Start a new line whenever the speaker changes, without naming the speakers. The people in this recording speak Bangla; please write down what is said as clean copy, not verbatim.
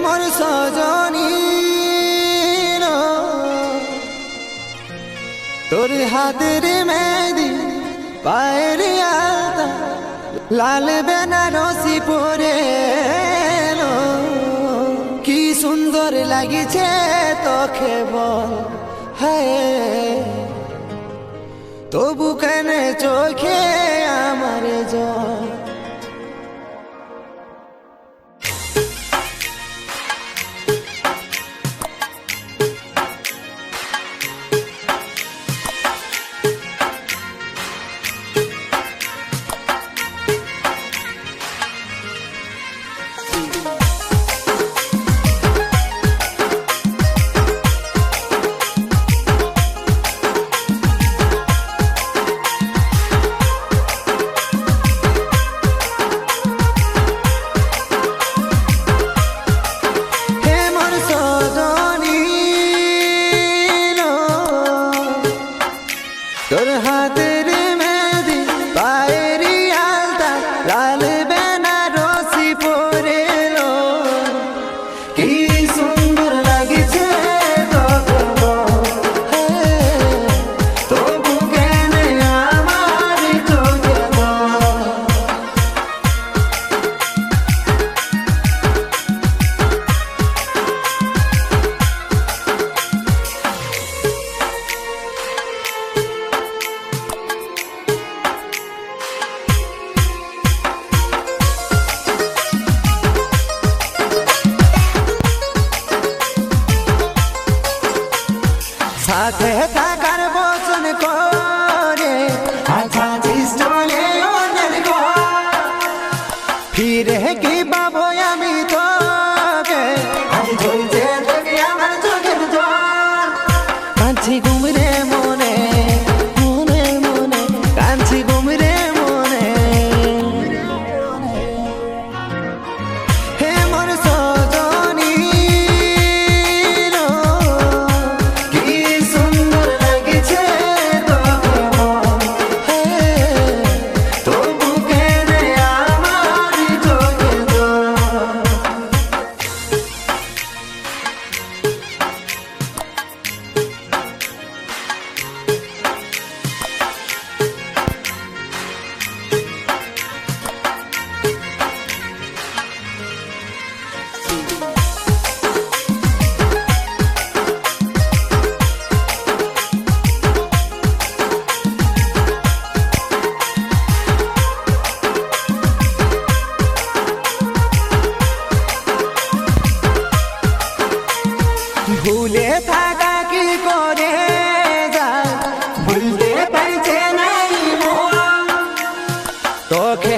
মোর সজনী তোর হাতের মেহেদি পায়ের আলতা লাল বেনারসি পরে কি সুন্দর লাগিছে তোকে বল হ্যাঁ তবু কেন চোখে আমার জল তোর হাতের মেহেদি পায়ের আলতা লাল বেনারসি পরে কি সুন্দর লাগিছে তবু কেন আমার চোখে সাথে থাকার বচন করে আচ্ছা চলে অন্যের ফিরে কি পাবো আমি তোকে আজ ঝলছে তোকে আমার চোখের জল কাঁদছি ঘুমরে মনে মনে মনে কাঁদছি ঘুমরে মনে হে মোর সজনী ভুলে থাকা কি করে যায় ভুলতে পারছে নাই তোকে